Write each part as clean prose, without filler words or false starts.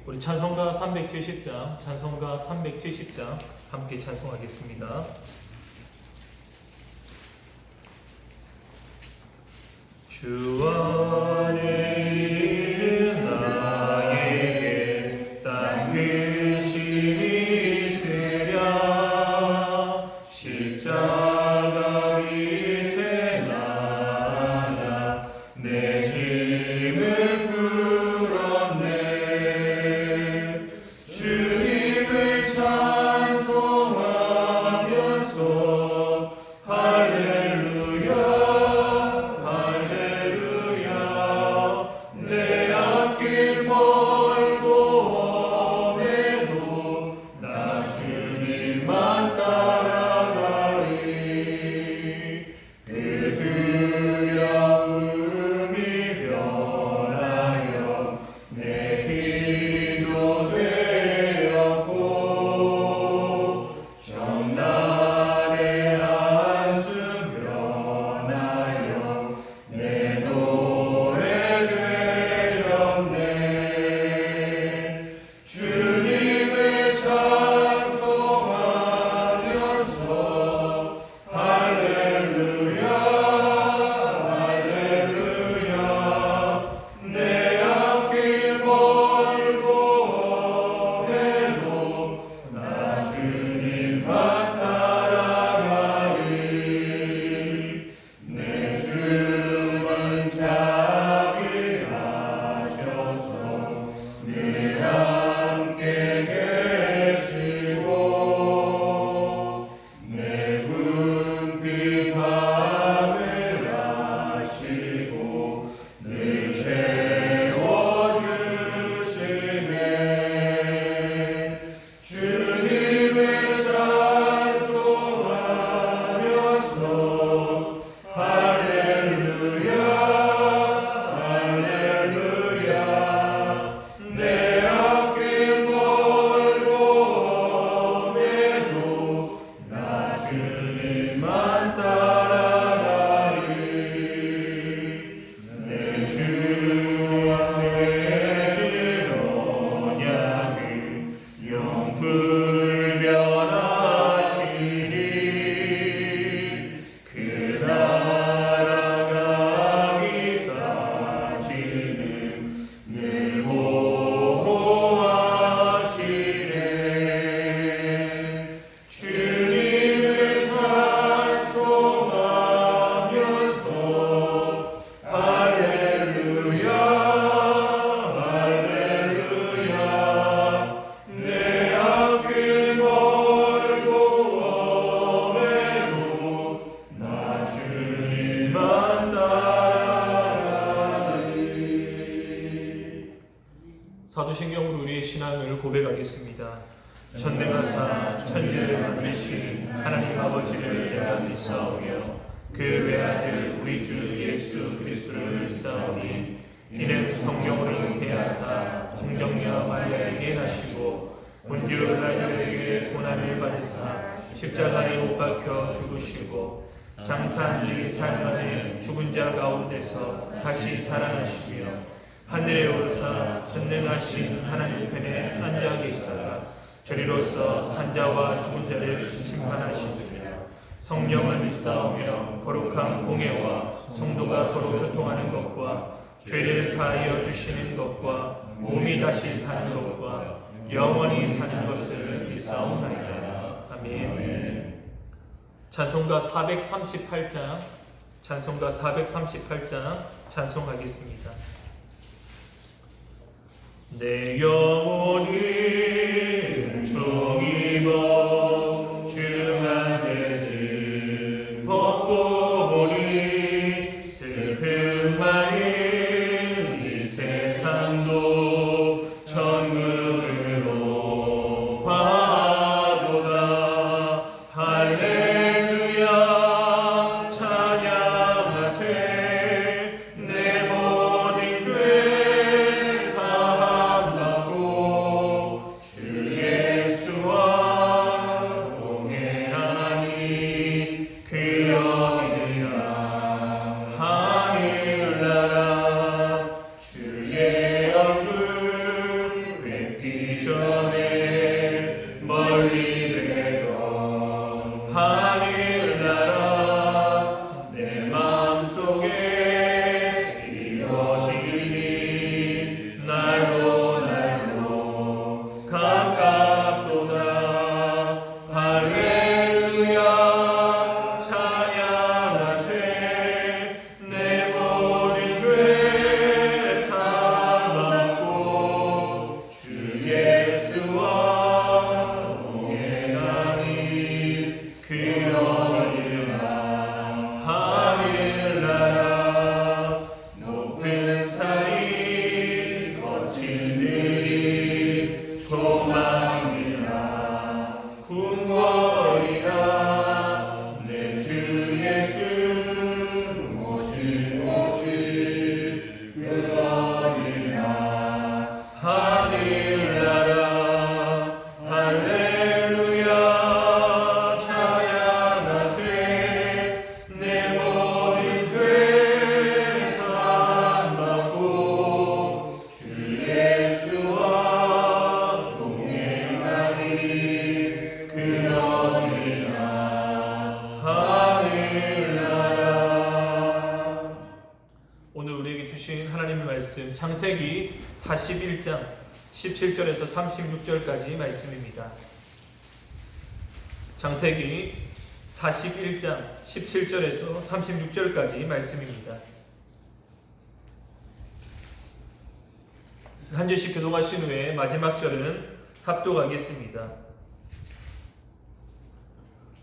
우리 찬송가 370장, 찬송가 370장 함께 찬송하겠습니다. 주 안에 있는 나에게 딱 근심이 있으랴 십자가 밑에 나아가 내 짐을 풀었네. 주님을 찬송하면서 할렐루야 내 앞길 멀고 험해도 나 주님만 따라가리. 그 두려움이 변하여 내 기도 되었고 정날의 한숨 변하여 내 노래 되었네. 주님을 찬송하면서 할렐루야 내 앞길 멀고 험해도 나 주님만 따라가리. 내 주는 자비하셔서 늘 함께 계시고 내 궁핍함을 아시고 늘 채워주시네. 주님을 찬송하면서 할렐루야 내 앞길 멀고 험해도 나 주님만 따라가리. 내 주 앞에 진 언약을 영불변하시니 그 나라 가기까지는 늘 보호하시네. 주님을 찬송하면서 할렐루야 내 앞길 멀고 험해도 나 주님만 따라가리. 사도신경으로 우리의 신앙을 고백하겠습니다. 전능하사 천지를 만드신 하나님 아버지를 내가 믿사오며 그 외아들 우리 주 예수 그리스도를 믿사오니 이는 성령으로 잉태하사 동정녀 마리아에게 나시고 본디오 빌라도에게 고난을 받으사 십자가에 못 박혀 죽으시고 장사한 지 사흘 만에 죽은 자 가운데서 다시 살아나시며 하늘에 오르사 전능하신 하나님 편에 앉아 계시다가 저리로서 산자와 죽은 자를 심판하시며 성령을 믿사오며 거룩한 공예와 성도가 서로 교통하는 것과 죄를 사하여 주시는 것과 몸이 다시 사는 것과 영원히 사는 것을 믿사옵나이다. 아멘. 찬송가 438장 찬송하겠습니다. 내 영혼이 종입어 중한 죄짐 벗고 보니 슬픈 마음 이 세상도 천국으로 화도다. 할렐루야 찬양하세. 내 모든 죄 사함받고 나라 할렐루야 찬양하세 내 모든 죄 사함받고 주 예수와 동행하리 그 어느 날 하늘나라. 오늘 우리에게 주신 하나님의 말씀 창세기 41장 17절에서 36절까지 말씀입니다. 창세기 41장 17절에서 36절까지 말씀입니다. 한 절씩 교독하신 후에 마지막 절은 합독하겠습니다.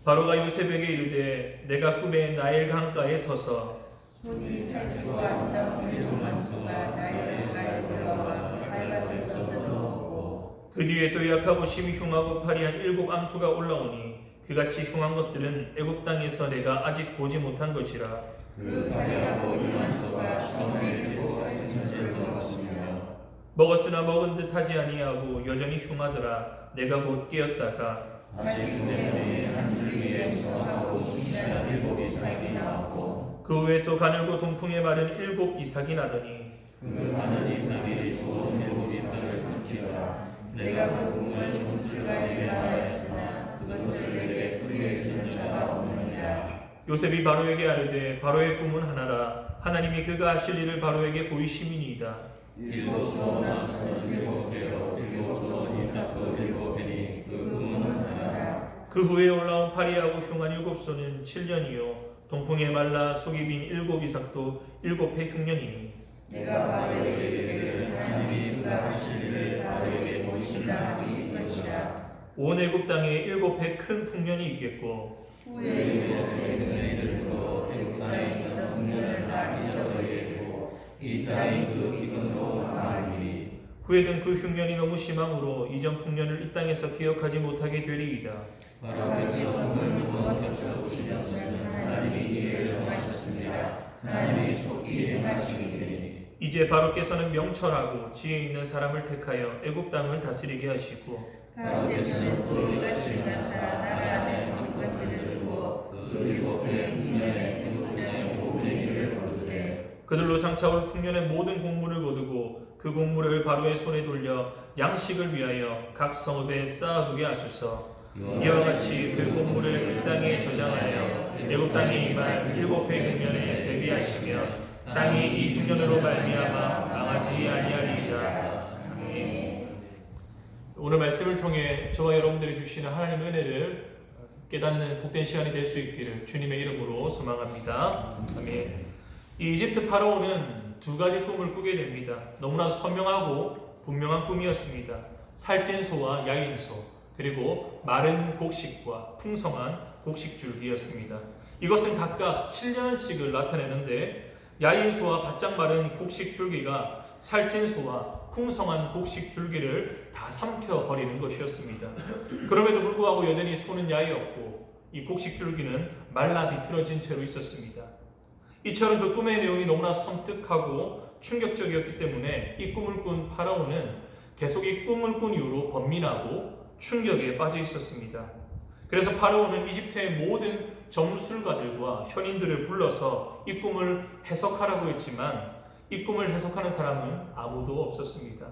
바로가 요셉에게 이르되 내가 꿈에 나일 강가에 서서 보니 살찌고 아름다운 일곱 장소가 나일 강가에 올라와 밟아서 뜯어먹고 그 뒤에 또 약하고 심히 흉하고 파리한 일곱 암수가 올라오니 그같이 흉한 것들은 애굽 땅에서 내가 아직 보지 못한 것이라. 그 파리하고 흉한 소가 처음에 일곱 살찐수를 먹었으나 먹은 듯 하지 아니하고 여전히 흉하더라. 내가 곧 깨었다가 다시 꿈에 보니 한 줄기에 무성하고 조신한 일곱 이삭이 나왔고 그 후에 또 가늘고 동풍에 마른 일곱 이삭이 나더니 그 많은 이삭이 좋은 일곱 이삭을 삼키더라. 내가 그 꿈을 종술가에게 말하였으나 그것을 내게 풀이해주는 자가 없느니라. 요셉이 바로에게 아뢰되 바로의 꿈은 하나라. 하나님이 그가 하실 일을 바로에게 보이심이니이다. 일곱 좋은 암수는 일곱 개요 일곱 좋은 이삭도 일곱 배니 그 꿈은 하나라. 그 후에 올라온 파리하고 흉한 일곱 소는 7년이요 동풍에 말라 속이 빈 일곱 이삭도 일곱 해 흉년이니 내가 바로에게 이르기를 하나님이 그가 하실 일을 바로에게 보이신다 함이 이것이라. 온 애굽 땅에 일곱 해 큰 풍년이 있겠고 후에 일곱 해 흉년이 들고 애굽 땅에 있는 풍년을 다 잊어버리겠고 이 땅이 그 기근으로 망하리니 후에든 그 흉년이 너무 심함으로 이전 풍년을 이 땅에서 기억하지 못하게 되리이다. 바로께서 꿈을 두번 겹쳐보신 것은 하나님이 이를 정하셨습니다. 하나님이 속히 행하시리니 이제 바로께서는 명철하고 지혜 있는 사람을 택하여 애굽 땅을 다스리게 하시고 바로께서는 또 이같이 나사 나라 안에 관관들을 두고 그 일곱 해 흉년에 애굽 땅에 보내기를 거두되 그들로 장차올 풍년의 모든 곡물을 거두고 그 곡물을 바로의 손에 돌려 양식을 위하여 각 성읍에 쌓아두게 하소서. 이와 같이 그 곡물을 이 땅에 저장하여 애굽 땅에 임한 일곱 해 흉년에 대비하시며 땅이 이 흉년으로 말미암아 망하지 아니하리이다. 아멘. 오늘 말씀을 통해 저와 여러분들이 주시는 하나님의 은혜를 깨닫는 복된 시간이 될 수 있기를 주님의 이름으로 소망합니다. 아멘. 이 이집트 파라오는 두 가지 꿈을 꾸게 됩니다. 너무나 선명하고 분명한 꿈이었습니다. 살찐 소와 야윈 소, 그리고 마른 곡식과 풍성한 곡식줄기였습니다. 이것은 각각 7년씩을 나타내는데 야윈 소와 바짝 마른 곡식줄기가 살찐 소와 풍성한 곡식줄기를 다 삼켜버리는 것이었습니다. 그럼에도 불구하고 여전히 소는 야이었고 이 곡식줄기는 말라 비틀어진 채로 있었습니다. 이처럼 그 꿈의 내용이 너무나 섬뜩하고 충격적이었기 때문에 이 꿈을 꾼 파라오는 계속 이 꿈을 꾼 이후로 번민하고 충격에 빠져 있었습니다. 그래서 파라오는 이집트의 모든 점술가들과 현인들을 불러서 이 꿈을 해석하라고 했지만 이 꿈을 해석하는 사람은 아무도 없었습니다.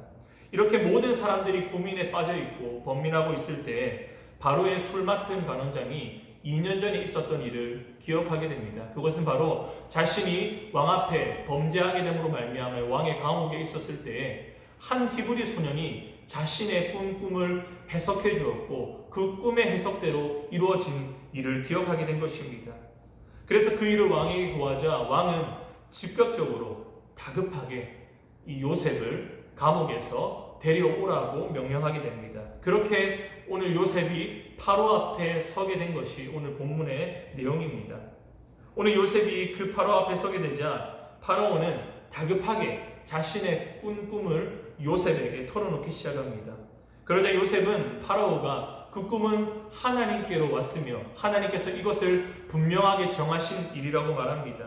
이렇게 모든 사람들이 고민에 빠져 있고 번민하고 있을 때 바로의 술 맡은 관원장이 2년 전에 있었던 일을 기억하게 됩니다. 그것은 바로 자신이 왕 앞에 범죄하게 됨으로 말미암아 왕의 감옥에 있었을 때에 한 히브리 소년이 자신의 꾼 꿈을 해석해 주었고 그 꿈의 해석대로 이루어진 일을 기억하게 된 것입니다. 그래서 그 일을 왕에게 고하자 왕은 즉각적으로 다급하게 이 요셉을 감옥에서 데려오라고 명령하게 됩니다. 그렇게 오늘 요셉이 파로 앞에 서게 된 것이 오늘 본문의 내용입니다. 오늘 요셉이 그 파로 앞에 서게 되자 파라오는 다급하게 자신의 꾼 꿈을 요셉에게 털어놓기 시작합니다. 그러자 요셉은 파라오가 그 꿈은 하나님께로 왔으며 하나님께서 이것을 분명하게 정하신 일이라고 말합니다.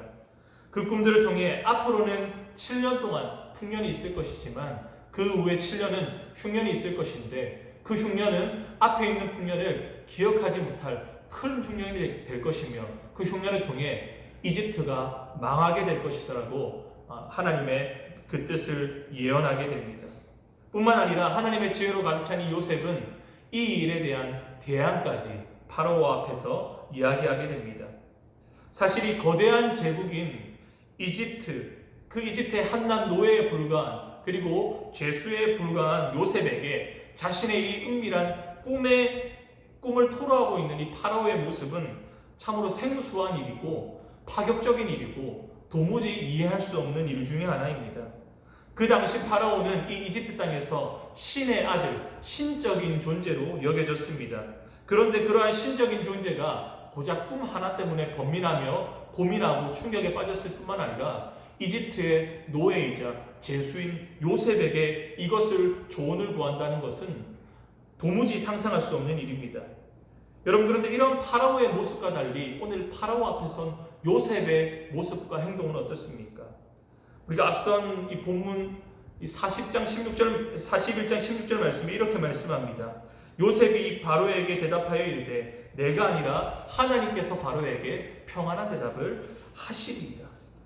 그 꿈들을 통해 앞으로는 7년 동안 풍년이 있을 것이지만 그 후에 7년은 흉년이 있을 것인데 그 흉년은 앞에 있는 흉년을 기억하지 못할 큰 흉년이 될 것이며 그 흉년을 통해 이집트가 망하게 될 것이라고 하나님의 그 뜻을 예언하게 됩니다. 뿐만 아니라 하나님의 지혜로 가득 찬 이 요셉은 이 일에 대한 대안까지 파라오 앞에서 이야기하게 됩니다. 사실 이 거대한 제국인 이집트, 그 이집트의 한낱 노예에 불과한 그리고 죄수에 불과한 요셉에게 자신의 이 은밀한 꿈을 토로하고 있는 이 파라오의 모습은 참으로 생소한 일이고 파격적인 일이고 도무지 이해할 수 없는 일 중에 하나입니다. 그 당시 파라오는 이 이집트 땅에서 신의 아들, 신적인 존재로 여겨졌습니다. 그런데 그러한 신적인 존재가 고작 꿈 하나 때문에 번민하며 고민하고 충격에 빠졌을 뿐만 아니라 이집트의 노예이자 제수인 요셉에게 이것을 조언을 구한다는 것은 도무지 상상할 수 없는 일입니다. 여러분, 그런데 이런 파라오의 모습과 달리 오늘 파라오 앞에 선 요셉의 모습과 행동은 어떻습니까? 우리가 앞선 이 본문 41장 16절 말씀이 이렇게 말씀합니다. 요셉이 바로에게 대답하여 이르되 내가 아니라 하나님께서 바로에게 평안한 대답을 하시리이다.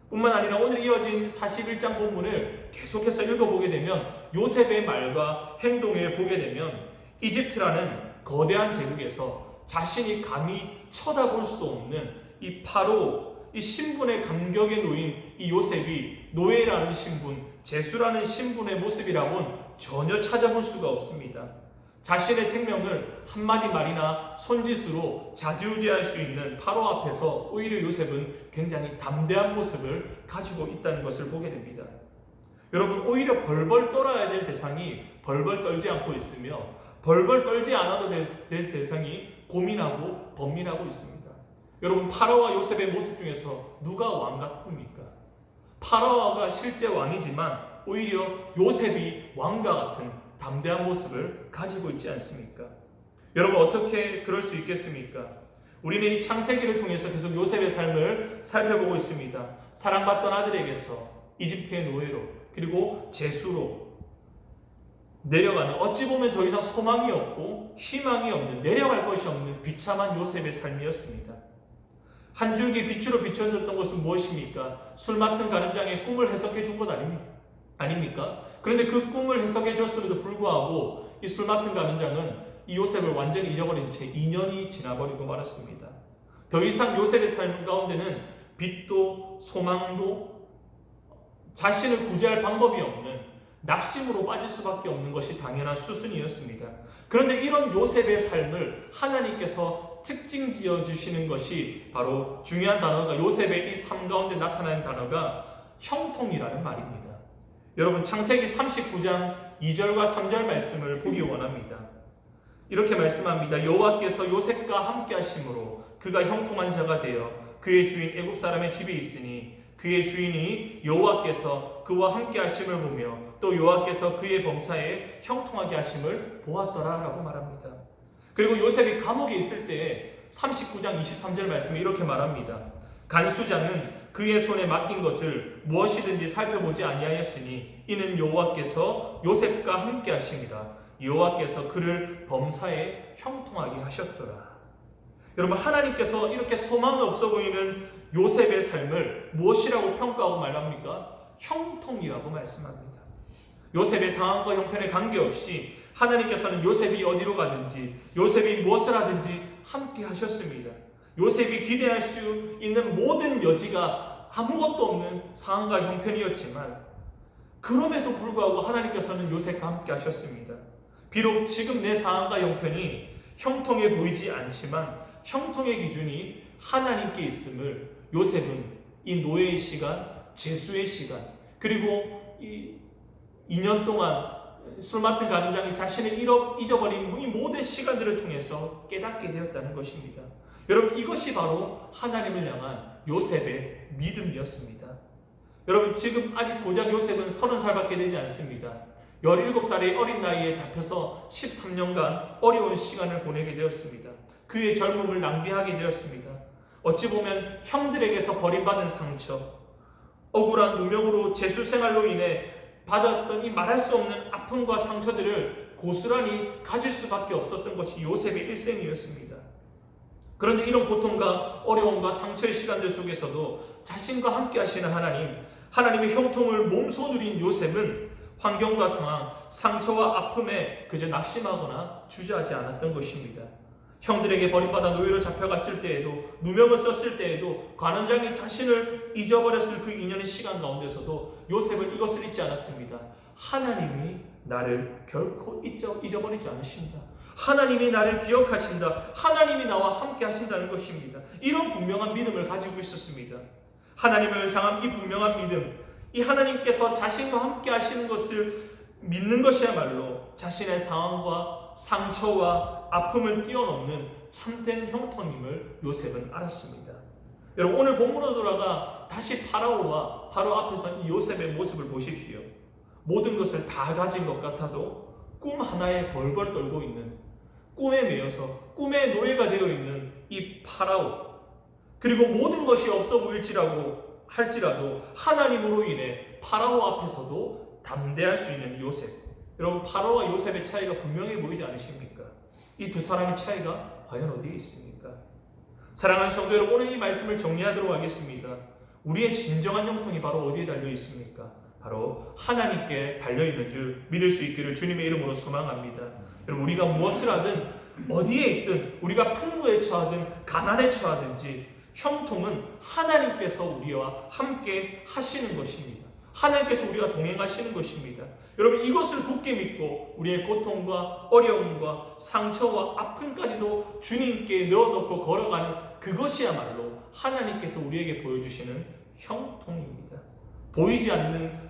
뿐만 아니라 오늘 이어진 41장 본문을 계속해서 읽어보게 되면 요셉의 말과 행동에 보게 되면 이집트라는 거대한 제국에서 자신이 감히 쳐다볼 수도 없는 이 파로, 이 신분의 감격에 놓인 이 요셉이 노예라는 신분, 제수라는 신분의 모습이라고는 전혀 찾아볼 수가 없습니다. 자신의 생명을 한마디 말이나 손짓으로 좌지우지할 수 있는 파로 앞에서 오히려 요셉은 굉장히 담대한 모습을 가지고 있다는 것을 보게 됩니다. 여러분, 오히려 벌벌 떨어야 될 대상이 벌벌 떨지 않고 있으며 벌벌 떨지 않아도 될 대상이 고민하고 번민하고 있습니다. 여러분, 파라오와 요셉의 모습 중에서 누가 왕 같습니까? 파라오가 실제 왕이지만 오히려 요셉이 왕과 같은 담대한 모습을 가지고 있지 않습니까? 여러분, 어떻게 그럴 수 있겠습니까? 우리는 이 창세기를 통해서 계속 요셉의 삶을 살펴보고 있습니다. 사랑받던 아들에게서 이집트의 노예로 그리고 제수로 내려가는, 어찌 보면 더 이상 소망이 없고 희망이 없는, 내려갈 것이 없는 비참한 요셉의 삶이었습니다. 한 줄기 빛으로 비춰졌던 것은 무엇입니까? 술 맡은 가늠장의 꿈을 해석해 준 것 아닙니까? 그런데 그 꿈을 해석해 줬음에도 불구하고 이 술 맡은 가늠장은 이 요셉을 완전히 잊어버린 채 2년이 지나버리고 말았습니다. 더 이상 요셉의 삶 가운데는 빛도 소망도 자신을 구제할 방법이 없는 낙심으로 빠질 수밖에 없는 것이 당연한 수순이었습니다. 그런데 이런 요셉의 삶을 하나님께서 특징 지어 주시는 것이 바로 중요한 단어가, 요셉의 이 삶 가운데 나타나는 단어가 형통이라는 말입니다. 여러분, 창세기 39장 2절과 3절 말씀을 보기 원합니다. 이렇게 말씀합니다. 여호와께서 요셉과 함께 하심으로 그가 형통한 자가 되어 그의 주인 애굽 사람의 집에 있으니 그의 주인이 여호와께서 그와 함께 하심을 보며 또 여호와께서 그의 범사에 형통하게 하심을 보았더라라고 말합니다. 그리고 요셉이 감옥에 있을 때 39장 23절 말씀이 이렇게 말합니다. 간수장은 그의 손에 맡긴 것을 무엇이든지 살펴보지 아니하였으니 이는 여호와께서 요셉과 함께 하심이라. 여호와께서 그를 범사에 형통하게 하셨더라. 여러분, 하나님께서 이렇게 소망 없어 보이는 요셉의 삶을 무엇이라고 평가하고 말합니까? 형통이라고 말씀합니다. 요셉의 상황과 형편에 관계없이 하나님께서는 요셉이 어디로 가든지 요셉이 무엇을 하든지 함께 하셨습니다. 요셉이 기대할 수 있는 모든 여지가 아무것도 없는 상황과 형편이었지만 그럼에도 불구하고 하나님께서는 요셉과 함께 하셨습니다. 비록 지금 내 상황과 형편이 형통해 보이지 않지만 형통의 기준이 하나님께 있음을 요셉은 이 노예의 시간, 제수의 시간, 그리고 이 2년 동안 술 맡은 가늠장이 자신을 잊어버린 이 모든 시간들을 통해서 깨닫게 되었다는 것입니다. 여러분, 이것이 바로 하나님을 향한 요셉의 믿음이었습니다. 여러분, 지금 아직 고작 요셉은 30살밖에 되지 않습니다. 17살의 어린 나이에 잡혀서 13년간 어려운 시간을 보내게 되었습니다. 그의 젊음을 낭비하게 되었습니다. 어찌 보면 형들에게서 버림받은 상처, 억울한 누명으로 제수 생활로 인해 받았던 이 말할 수 없는 아픔과 상처들을 고스란히 가질 수밖에 없었던 것이 요셉의 일생이었습니다. 그런데 이런 고통과 어려움과 상처의 시간들 속에서도 자신과 함께 하시는 하나님의 형통을 몸소 누린 요셉은 환경과 상황, 상처와 아픔에 그저 낙심하거나 주저하지 않았던 것입니다. 형들에게 버림받아 노예로 잡혀갔을 때에도, 누명을 썼을 때에도, 관원장이 자신을 잊어버렸을 그 2년의 시간 가운데서도 요셉은 이것을 잊지 않았습니다. 하나님이 나를 결코 잊어버리지 않으신다. 하나님이 나를 기억하신다. 하나님이 나와 함께 하신다는 것입니다. 이런 분명한 믿음을 가지고 있었습니다. 하나님을 향한 이 분명한 믿음, 이 하나님께서 자신과 함께 하시는 것을 믿는 것이야말로 자신의 상황과 상처와 아픔을 뛰어넘는 참된 형통임을 요셉은 알았습니다. 여러분, 오늘 본문으로 돌아가 다시 파라오와 바로 앞에서 이 요셉의 모습을 보십시오. 모든 것을 다 가진 것 같아도 꿈 하나에 벌벌 떨고 있는, 꿈에 매여서 꿈의 노예가 되어 있는 이 파라오, 그리고 모든 것이 없어 보일지라도 하나님으로 인해 파라오 앞에서도 담대할 수 있는 요셉. 여러분, 파라오와 요셉의 차이가 분명해 보이지 않으십니까? 이 두 사람의 차이가 과연 어디에 있습니까? 사랑하는 성도 여러분, 오늘 이 말씀을 정리하도록 하겠습니다. 우리의 진정한 형통이 바로 어디에 달려 있습니까? 바로 하나님께 달려있는 줄 믿을 수 있기를 주님의 이름으로 소망합니다. 여러분, 우리가 무엇을 하든 어디에 있든 우리가 풍부에 처하든 가난에 처하든지 형통은 하나님께서 우리와 함께 하시는 것입니다. 하나님께서 우리가 동행하시는 것입니다. 여러분, 이것을 굳게 믿고 우리의 고통과 어려움과 상처와 아픔까지도 주님께 넣어놓고 걸어가는 그것이야말로 하나님께서 우리에게 보여주시는 형통입니다.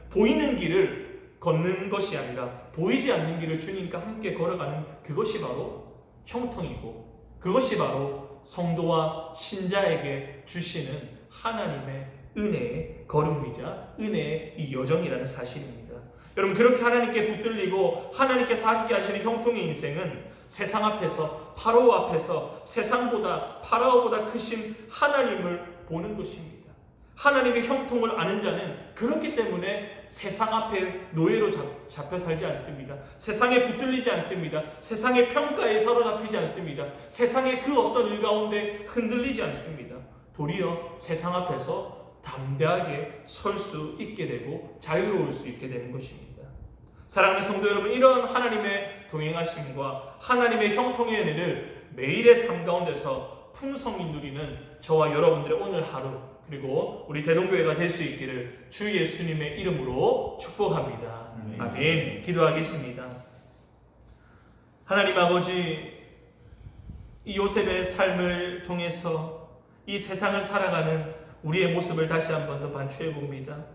보이는 길을 걷는 것이 아니라 보이지 않는 길을 주님과 함께 걸어가는 그것이 바로 형통이고, 그것이 바로 성도와 신자에게 주시는 하나님의 은혜의 걸음이자 은혜의 이 여정이라는 사실입니다. 여러분, 그렇게 하나님께 붙들리고 하나님께서 함께 하시는 형통의 인생은 세상 앞에서, 파라오 앞에서 세상보다, 파라오보다 크신 하나님을 보는 것입니다. 하나님의 형통을 아는 자는 그렇기 때문에 세상 앞에 노예로 잡혀 살지 않습니다. 세상에 붙들리지 않습니다. 세상의 평가에 사로잡히지 않습니다. 세상의 그 어떤 일 가운데 흔들리지 않습니다. 도리어 세상 앞에서 담대하게 설 수 있게 되고 자유로울 수 있게 되는 것입니다. 사랑하는 성도 여러분, 이런 하나님의 동행하심과 하나님의 형통의 은혜를 매일의 삶 가운데서 풍성히 누리는 저와 여러분들의 오늘 하루, 그리고 우리 대동교회가 될 수 있기를 주 예수님의 이름으로 축복합니다. 아멘. 기도하겠습니다. 하나님 아버지, 이 요셉의 삶을 통해서 이 세상을 살아가는 우리의 모습을 다시 한 번 더 반추해 봅니다.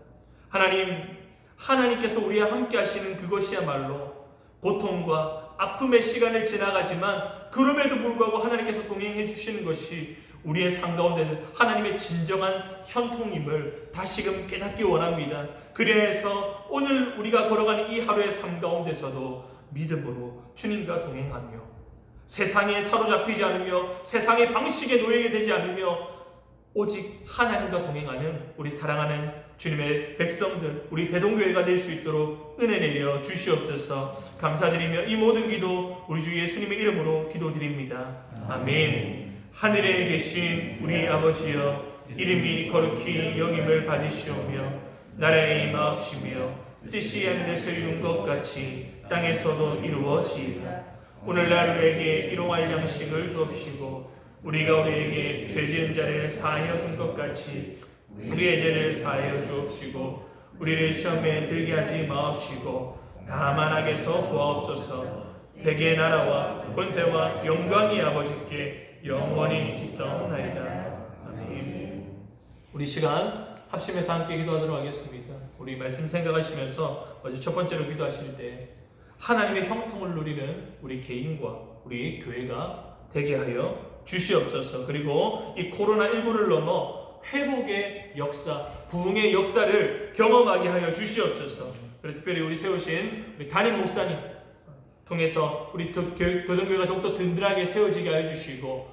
하나님께서 우리와 함께 하시는 그것이야말로 고통과 아픔의 시간을 지나가지만 그럼에도 불구하고 하나님께서 동행해 주시는 것이 우리의 삶 가운데 하나님의 진정한 현통임을 다시금 깨닫기 원합니다. 그래서 오늘 우리가 걸어가는 이 하루의 삶 가운데서도 믿음으로 주님과 동행하며 세상에 사로잡히지 않으며 세상의 방식에 놓이게 되지 않으며 오직 하나님과 동행하는 우리 사랑하는 주님의 백성들, 우리 대동교회가 될 수 있도록 은혜 내려 주시옵소서. 감사드리며 이 모든 기도 우리 주 예수님의 이름으로 기도드립니다. 아멘. 하늘에 계신 우리 아버지여, 이름이 거룩히 여김을 받으시오며 나라의 임하옵시며 뜻이 하늘에서 이룬 것 같이 땅에서도 이루어지이다. 오늘날 우리에게 일용할 양식을 주옵시고 우리가 우리에게 죄 지은 자를 사하여 준 것 같이 우리의 죄를 사하여 주옵시고 우리를 시험에 들게 하지 마옵시고 다만 악에서 구하옵소서. 대개의 나라와 권세와 영광이 아버지께 영원히 있사옵나이다. 아멘. 우리 시간 합심해서 함께 기도하도록 하겠습니다. 우리 말씀 생각하시면서 어제 첫 번째로 기도하실 때 하나님의 형통을 누리는 우리 개인과 우리 교회가 되게 하여 주시옵소서. 그리고 이 코로나19를 넘어 회복의 역사, 부흥의 역사를 경험하게 하여 주시옵소서. 그리고 특별히 우리 세우신 우리 담임 목사님 통해서 우리 도전교회가 더욱더 든든하게 세워지게 하여 주시고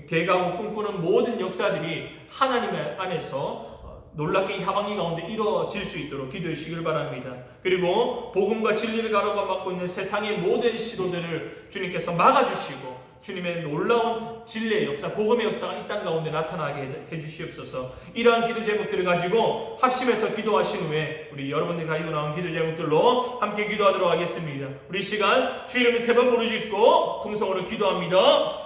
계획하고 꿈꾸는 모든 역사들이 하나님 안에서 놀랍게 이 하반기 가운데 이루어질 수 있도록 기도해 주시길 바랍니다. 그리고 복음과 진리를 가로막고 있는 세상의 모든 시도들을 주님께서 막아주시고 주님의 놀라운 진리의 역사, 복음의 역사가 이 땅 가운데 나타나게 해주시옵소서. 이러한 기도 제목들을 가지고 합심해서 기도하신 후에 우리 여러분들이 가지고 나온 기도 제목들로 함께 기도하도록 하겠습니다. 우리 시간 주 이름을 3번 부르짖고 통성으로 기도합니다.